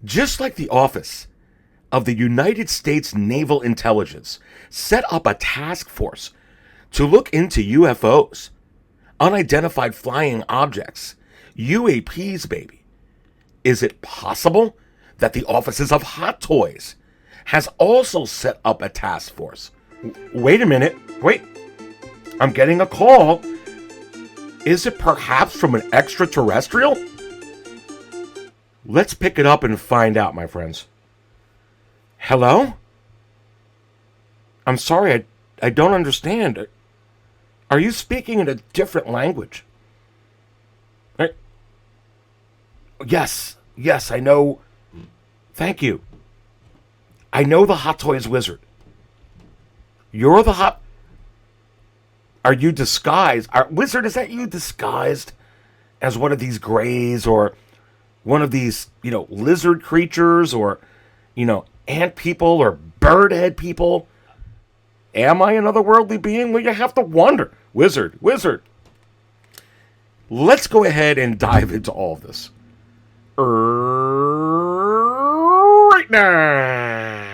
Just like the Office of the United States Naval Intelligence set up a task force to look into UFOs, unidentified flying objects, UAPs, baby. Is it possible that the offices of Hot Toys has also set up a task force? Wait a minute. Wait. I'm getting a call. Is it perhaps from an extraterrestrial? Let's pick it up and find out, my friends. Hello? I'm sorry, I don't understand. Are you speaking in a different language? Yes, I know. Thank you. I know the Hot Toys wizard. You're the hot... Are you disguised? Wizard, is that you disguised as one of these grays or one of these, lizard creatures or, ant people or bird head people? Am I an otherworldly being? Well, you have to wonder. Wizard. Let's go ahead and dive into all of this. Right now.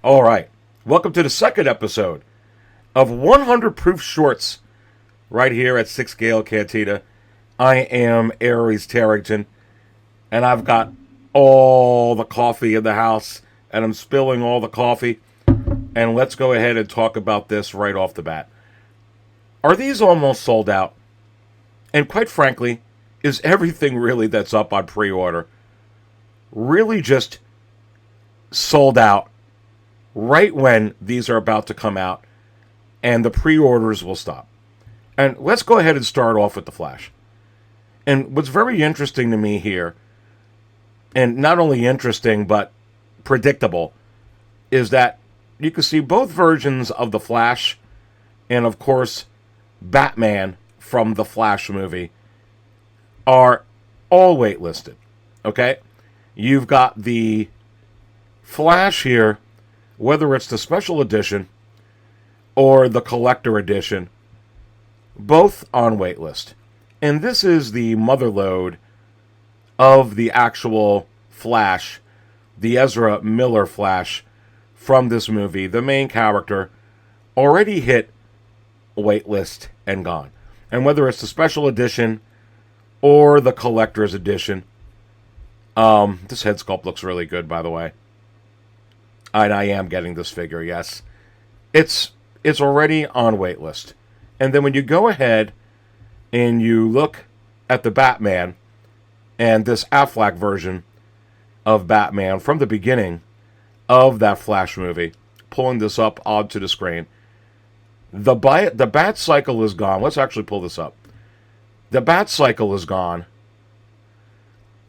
All right. Welcome to the second episode of 100 Proof Shorts right here at 6 Gale Cantina. I am Aries Tarrington, and I've got all the coffee in the house, and I'm spilling all the coffee. And let's go ahead and talk about this right off the bat. Are these almost sold out? And quite frankly, is everything really that's up on pre-order really just sold out right when these are about to come out and the pre-orders will stop? And let's go ahead and start off with The Flash. And what's very interesting to me here, and not only interesting but predictable, is that you can see both versions of The Flash and, of course, Batman from the Flash movie are all waitlisted. Okay? You've got the Flash here, whether it's the special edition or the collector edition, both on waitlist. And this is the motherlode of the actual Flash, the Ezra Miller Flash from this movie. The main character already hit waitlist and gone. And whether it's the special edition or the collector's edition, this head sculpt looks really good, by the way. And I am getting this figure, yes. It's already on waitlist. And then when you go ahead and you look at the Batman and this Affleck version of Batman from the beginning of that Flash movie, pulling this up onto the screen, the Bat Cycle is gone. Let's actually pull this up. The Bat Cycle is gone.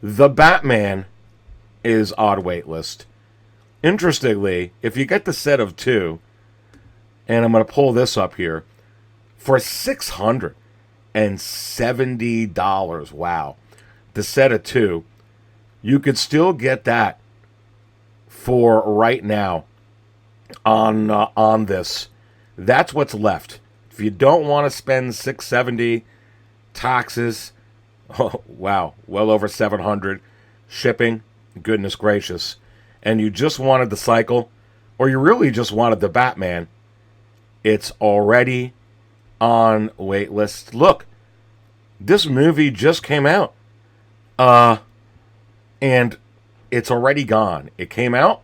The Batman is on waitlist. Interestingly, if you get the set of two, and I'm going to pull this up here, for $670, wow, the set of two, you could still get that for right now on this. That's what's left. If you don't want to spend $670 taxes, oh, wow, well over $700 shipping, goodness gracious, and you just wanted the cycle, or you really just wanted the Batman, it's already on waitlist. Look, this movie just came out, and it's already gone. It came out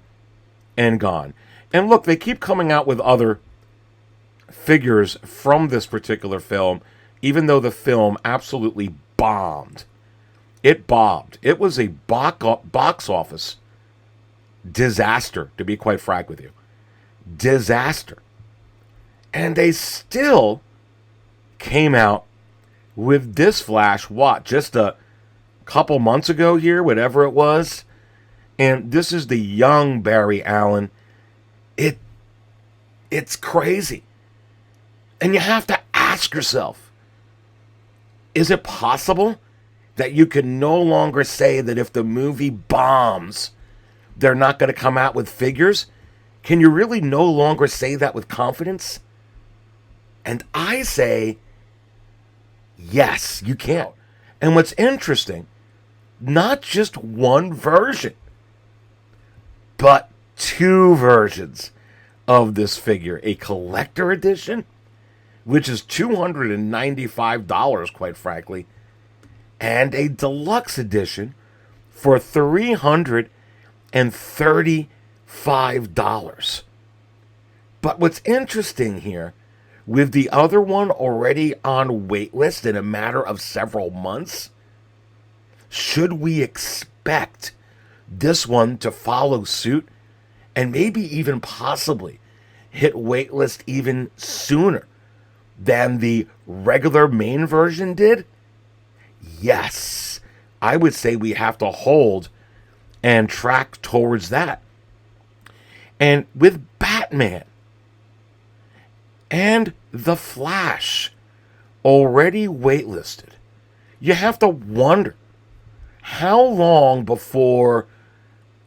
and gone. And look, they keep coming out with other figures from this particular film, even though the film absolutely bombed. It bombed. It was a box office disaster, to be quite frank with you. Disaster. And they still came out with this Flash, just a couple months ago here, whatever it was. And this is the young Barry Allen. It it's crazy. And you have to ask yourself, is it possible that you can no longer say that if the movie bombs, they're not going to come out with figures? Can you really no longer say that with confidence? And I say, yes, you can. And what's interesting, not just one version, but two versions of this figure. A collector edition, which is $295, quite frankly, and a deluxe edition for $335. But what's interesting here, with the other one already on waitlist in a matter of several months, should we expect this one to follow suit and maybe even possibly hit waitlist even sooner than the regular main version did? Yes, I would say we have to hold and track towards that. And with Batman and The Flash already waitlisted, you have to wonder how long before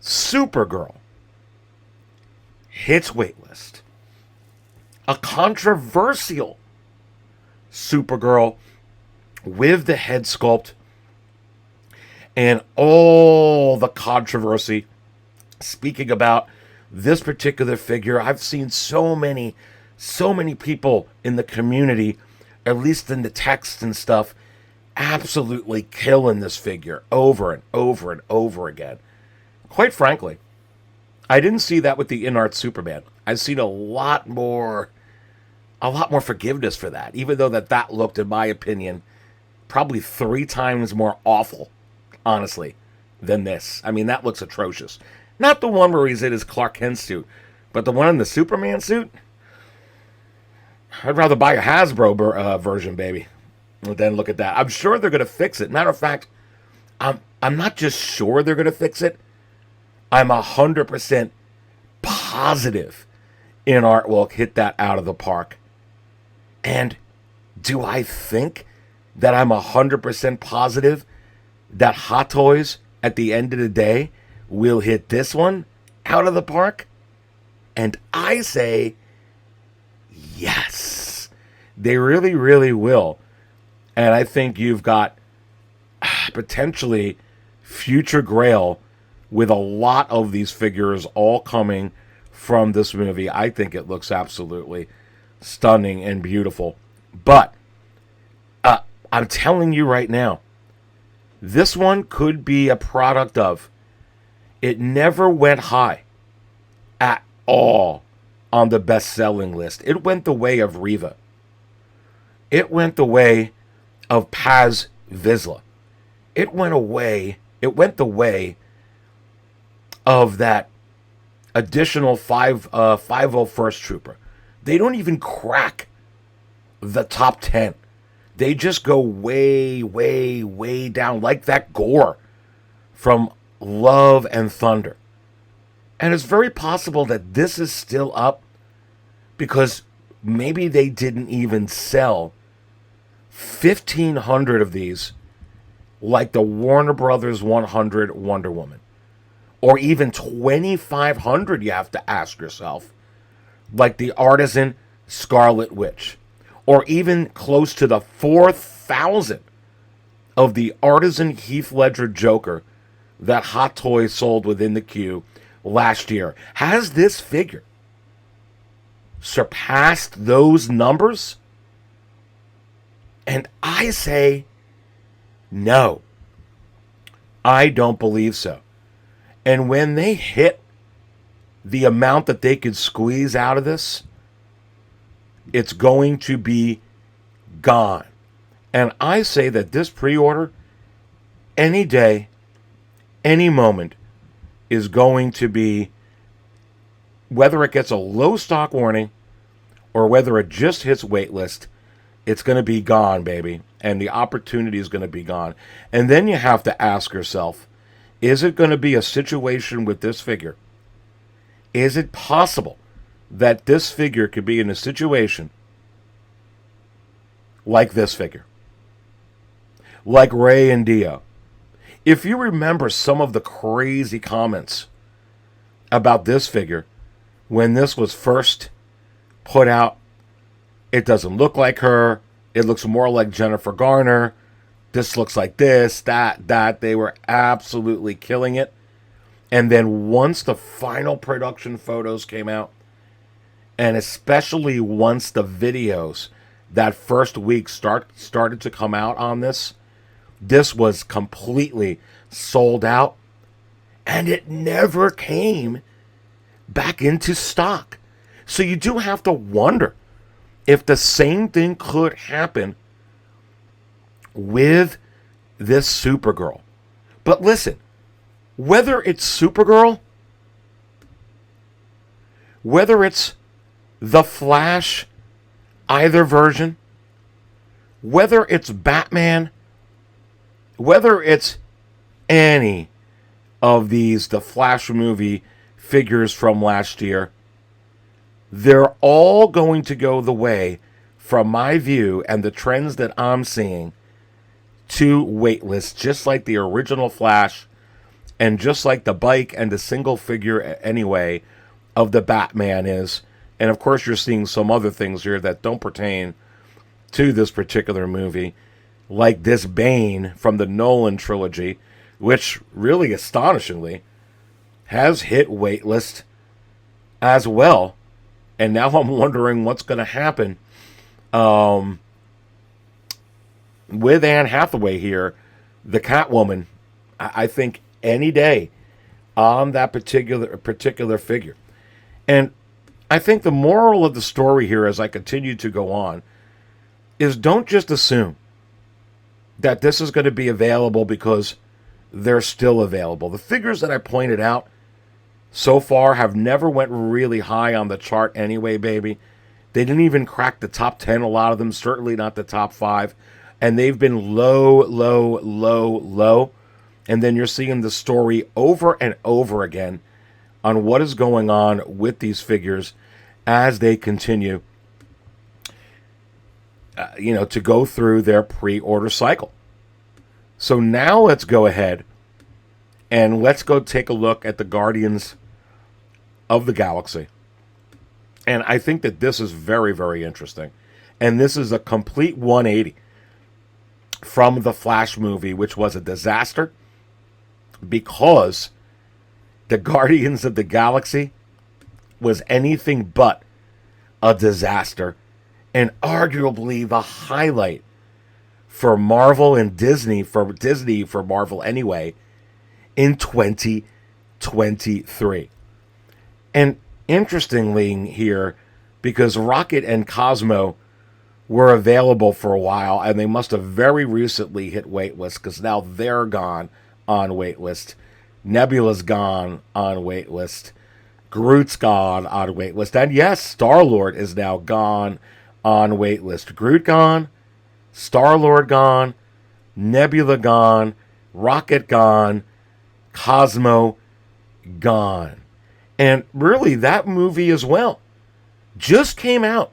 Supergirl hits waitlist. A controversial Supergirl with the head sculpt and all the controversy. Speaking about this particular figure, I've seen so many people in the community, at least in the text and stuff, absolutely killing this figure over and over and over again. Quite frankly, I didn't see that with the in-art Superman. I've seen a lot more forgiveness for that, even though that looked, in my opinion, probably 3 times more awful, honestly, than this. I mean, that looks atrocious. Not the one where he's in his Clark Kent suit, but the one in the Superman suit. I'd rather buy a Hasbro version, baby, than look at that. I'm sure they're going to fix it. Matter of fact, I'm not just sure they're going to fix it. I'm 100% positive In-Art will hit that out of the park. And do I think that I'm 100% positive that Hot Toys, at the end of the day, will hit this one out of the park? And I say, yes, they really, really will. And I think you've got potentially future Grail with a lot of these figures all coming from this movie. I think it looks absolutely stunning and beautiful. But I'm telling you right now, this one could be a product of, it never went high at all on the best-selling list. It went the way of Riva. It went the way of Paz Vizsla. It went the way of that additional 501st Trooper. They don't even crack the top 10. They just go way, way, way down, like that Gore from Love and Thunder. And it's very possible that this is still up because maybe they didn't even sell 1,500 of these like the Warner Brothers 100 Wonder Woman. Or even 2,500, you have to ask yourself, like the Artisan Scarlet Witch. Or even close to the 4,000 of the Artisan Heath Ledger Joker that Hot Toys sold within the queue last year. Has this figure surpassed those numbers? And I say, no. I don't believe so. And when they hit the amount that they could squeeze out of this, it's going to be gone. And I say that this pre-order, any day, any moment, is going to be, whether it gets a low stock warning or whether it just hits waitlist, it's going to be gone, baby. And the opportunity is going to be gone. And then you have to ask yourself, is it going to be a situation with this figure? Is it possible that this figure could be in a situation like this figure, like Rey and Dio. If you remember some of the crazy comments about this figure when this was first put out, it doesn't look like her. It looks more like Jennifer Garner. This looks like this, that. They were absolutely killing it. And then once the final production photos came out, and especially once the videos that first week started to come out on this was completely sold out. And it never came back into stock. So you do have to wonder if the same thing could happen with this Supergirl. But listen, whether it's Supergirl, whether it's the Flash, either version, whether it's Batman, whether it's any of these, the Flash movie figures from last year, they're all going to go the way, from my view and the trends that I'm seeing, to Waitlist, just like the original Flash, and just like the bike and the single figure anyway of the Batman is. And of course you're seeing some other things here that don't pertain to this particular movie, like this Bane from the Nolan trilogy, which really astonishingly has hit Waitlist as well. And now I'm wondering what's going to happen with Anne Hathaway here, the Catwoman. I think any day on that particular figure. And I think the moral of the story here, as I continue to go on, is don't just assume that this is going to be available because they're still available. The figures that I pointed out so far have never went really high on the chart anyway, baby. They didn't even crack the top 10, a lot of them, certainly not the top 5. And they've been low. And then you're seeing the story over and over again on what is going on with these figures as they continue, to go through their pre-order cycle. So now let's go ahead and let's go take a look at the Guardians of the Galaxy. And I think that this is very, very interesting. And this is a complete 180 from the Flash movie, which was a disaster, because the Guardians of the Galaxy was anything but a disaster, and arguably the highlight for Marvel and Disney, for Marvel anyway, in 2023. And interestingly here, because Rocket and Cosmo were available for a while, and they must have very recently hit Waitlist, because now they're gone on Waitlist. Nebula's gone on Waitlist. Groot's gone on Waitlist. And yes, Star-Lord is now gone on Waitlist. Groot gone, Star-Lord gone, Nebula gone, Rocket gone, Cosmo gone. And really, that movie as well just came out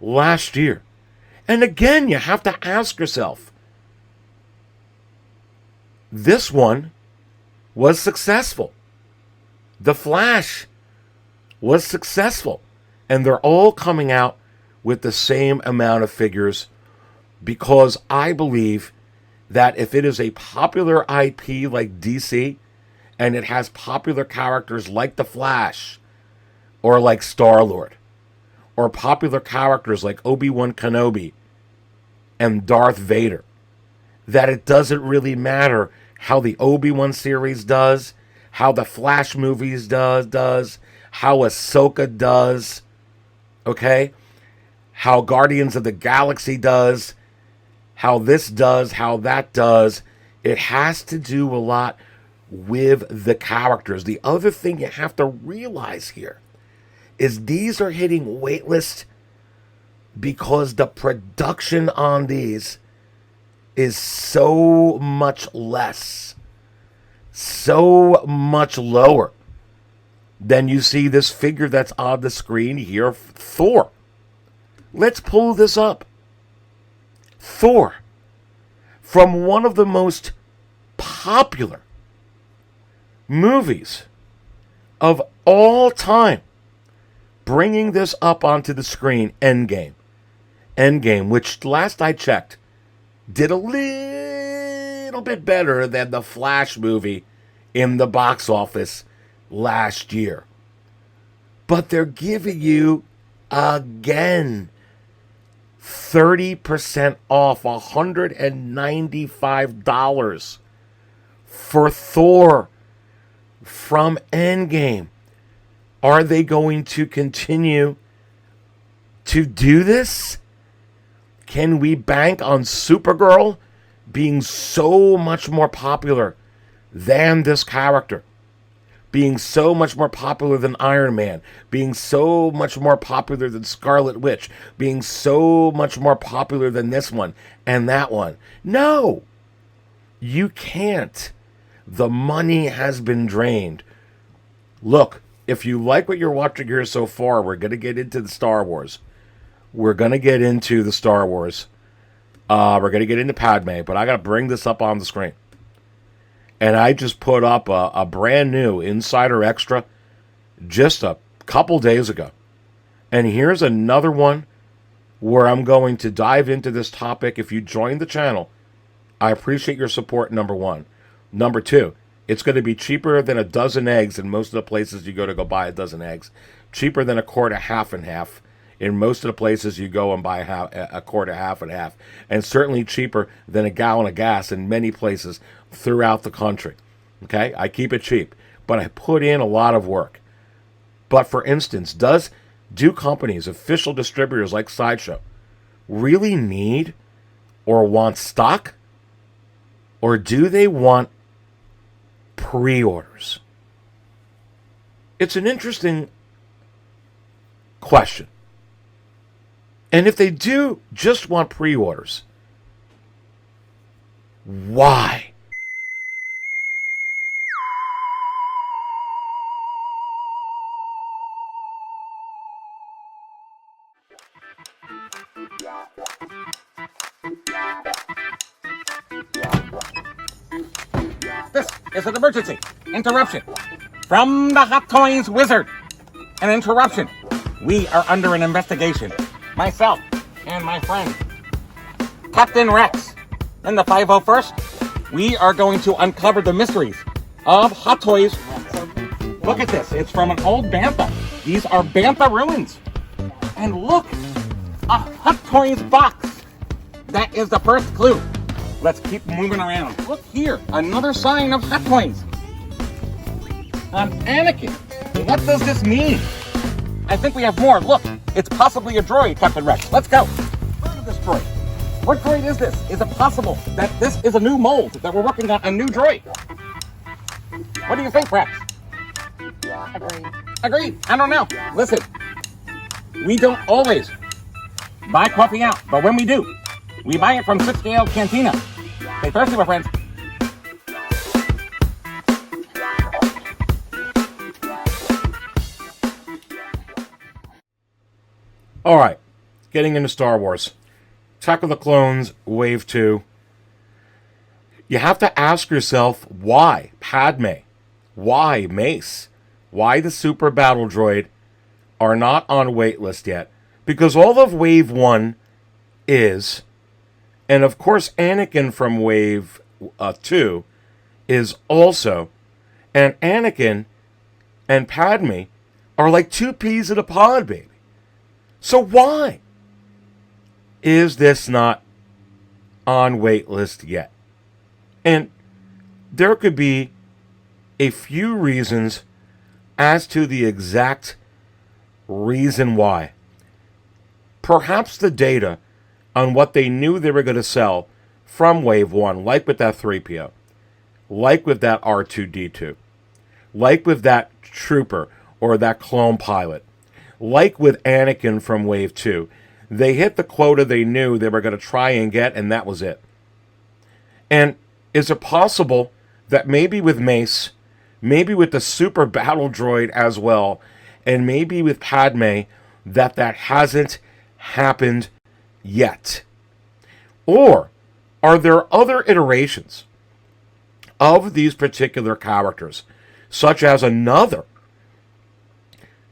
last year. And again, you have to ask yourself, this one was successful. The Flash was successful. And they're all coming out with the same amount of figures, because I believe that if it is a popular IP like DC, and it has popular characters like the Flash, or like Star-Lord, or popular characters like Obi-Wan Kenobi and Darth Vader, that it doesn't really matter how the Obi-Wan series does, how the Flash movies does, how Ahsoka does, okay? How Guardians of the Galaxy does, how this does, how that does. It has to do a lot with the characters. The other thing you have to realize here is these are hitting Waitlist because the production on these is so much less, so much lower Then you see this figure that's on the screen here, Thor. Let's pull this up. Thor, from one of the most popular movies of all time, bringing this up onto the screen, Endgame. Endgame, which last I checked, did a little bit better than the Flash movie in the box office last year. But they're giving you, again, 30% off, $195 for Thor from Endgame. Are they going to continue to do this? Can we bank on Supergirl being so much more popular than this character? Being so much more popular than Iron Man, being so much more popular than Scarlet Witch, being so much more popular than this one and that one. No, you can't. The money has been drained. Look, if you like what you're watching here so far, we're going to get into the Star Wars. We're going to get into the Star Wars. We're going to get into Padme, but I got to bring this up on the screen. And I just put up a brand new Insider Extra just a couple days ago. And here's another one where I'm going to dive into this topic. If you join the channel, I appreciate your support, number one. Number two, it's going to be cheaper than a dozen eggs in most of the places you go to buy a dozen eggs. Cheaper than a quart of half and half in most of the places you go and buy a quart of half and half. And certainly cheaper than a gallon of gas in many places throughout the country. Okay, I keep it cheap, but I put in a lot of work. But for instance, do companies, official distributors like Sideshow, really need or want stock? Or do they want pre-orders? It's an interesting question. And if they do just want pre-orders, why? This is an emergency. Interruption. From the Hot Toys Wizard. An interruption. We are under an investigation. Myself and my friend, Captain Rex. In the 501st, we are going to uncover the mysteries of Hot Toys. Look at this. It's from an old Bantha. These are Bantha ruins. And look, a Hot Toys box. That is the first clue. Let's keep moving around. Look here, another sign of Hot Toys. An Anakin. What does this mean? I think we have more. Look, it's possibly a droid, Captain Rex. Let's go. Look at this droid. What droid is this? Is it possible that this is a new mold, that we're working on a new droid? What do you think, Rex? Agreed. I don't know. Listen, we don't always buy coffee out, but when we do, we buy it from 6 Scale Cantina. Stay thirsty, my friends. All right, getting into Star Wars. Attack of the Clones, Wave 2. You have to ask yourself, why Padme? Why Mace? Why the Super Battle Droid are not on Waitlist yet? Because all of Wave 1 is, and of course Anakin from Wave 2 is also, and Anakin and Padme are like two peas in a pod, baby. So why is this not on Waitlist yet? And there could be a few reasons as to the exact reason why. Perhaps the data on what they knew they were going to sell from Wave 1, like with that 3PO, like with that R2-D2, like with that Trooper or that clone pilot, like with Anakin from Wave 2, they hit the quota they knew they were going to try and get, and that was it. And is it possible that maybe with Mace, maybe with the super battle droid as well, and maybe with Padme, that hasn't happened yet? Or are there other iterations of these particular characters, such as another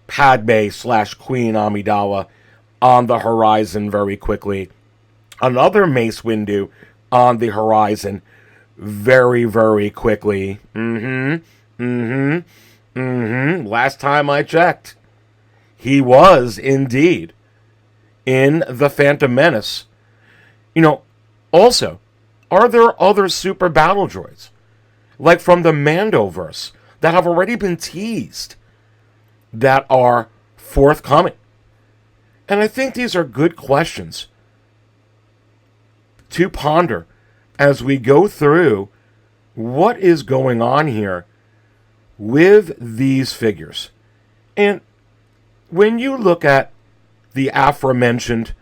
Padme / Queen Amidala on the horizon very quickly, another Mace Windu on the horizon very, very quickly? Last time I checked, he was indeed in The Phantom Menace. Also, are there other super battle droids, like from the Mandoverse, that have already been teased, that are forthcoming? And I think these are good questions to ponder as we go through what is going on here with these figures. And when you look at the aforementioned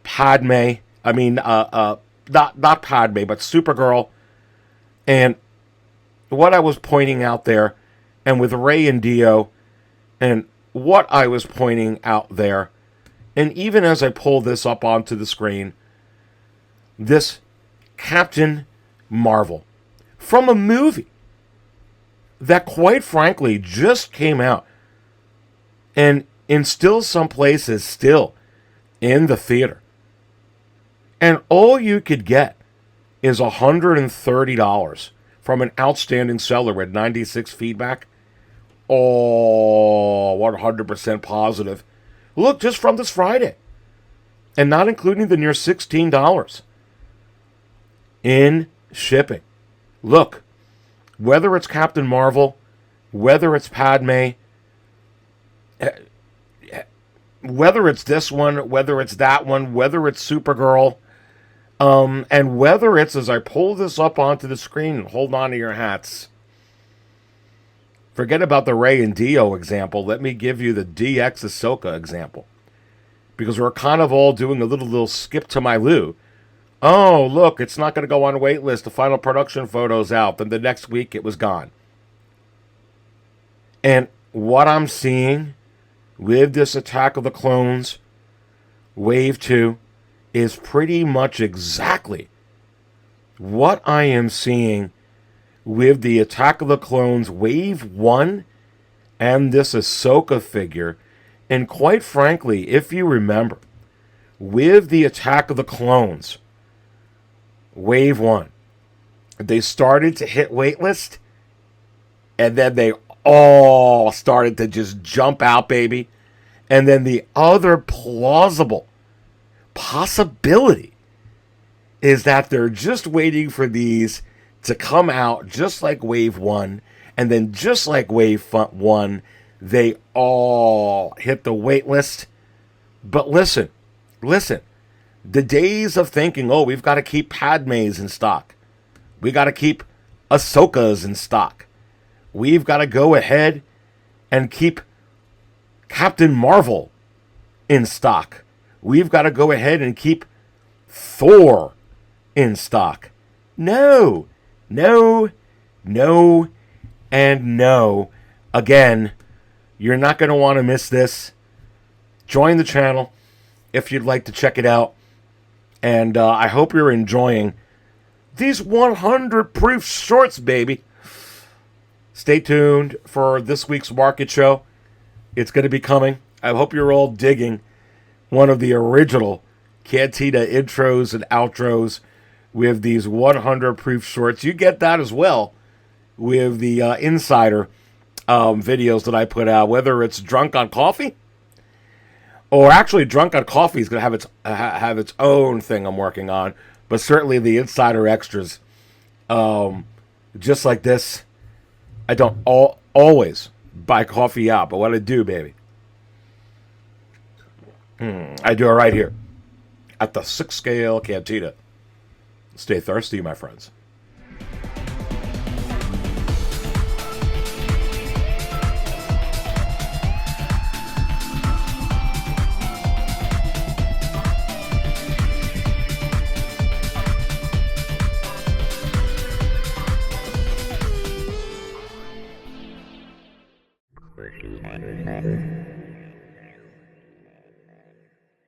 Padme, not Padme, but Supergirl, and what I was pointing out there, and with Rey and Dio, and what I was pointing out there, and even as I pull this up onto the screen, this Captain Marvel from a movie that, quite frankly, just came out, and in still some places still in the theater. And all you could get is $130 from an outstanding seller with 96 feedback. Oh, 100% positive. Look, just from this Friday. And not including the near $16 in shipping. Look, whether it's Captain Marvel, whether it's Padme, whether it's this one, whether it's that one, whether it's Supergirl, and whether it's, as I pull this up onto the screen, hold on to your hats. Forget about the Rey and Dio example. Let me give you the DX Ahsoka example. Because we're kind of all doing a little skip to my loo. Oh, look, it's not going to go on Waitlist. The final production photo's out. Then the next week it was gone. And what I'm seeing with this Attack of the Clones Wave 2 is pretty much exactly what I am seeing with the Attack of the Clones Wave 1 and this Ahsoka figure. And quite frankly, if you remember, with the Attack of the Clones Wave 1, they started to hit Waitlist, and then they all started to just jump out, baby. And then the other plausible possibility is that they're just waiting for these to come out just like Wave 1, and then just like Wave 1, they all hit the waitlist. But listen, the days of thinking, oh, we've got to keep Padmes in stock, we got to keep Ahsokas in stock, we've got to go ahead and keep Captain Marvel in stock, we've got to go ahead and keep Thor in stock. No, and no. Again, you're not going to want to miss this. Join the channel if you'd like to check it out. And I hope you're enjoying these 100 proof shorts, baby. Stay tuned for this week's market show. It's going to be coming. I hope you're all digging one of the original Cantina intros and outros with these 100 proof shorts. You get that as well with the Insider videos that I put out, whether it's Drunk on Coffee, or actually Drunk on Coffee is going to have its own thing I'm working on, but certainly the Insider extras, just like this. I don't always buy coffee out, but what I do, baby, I do it right here at the 6 Scale Cantina. Stay thirsty, my friends.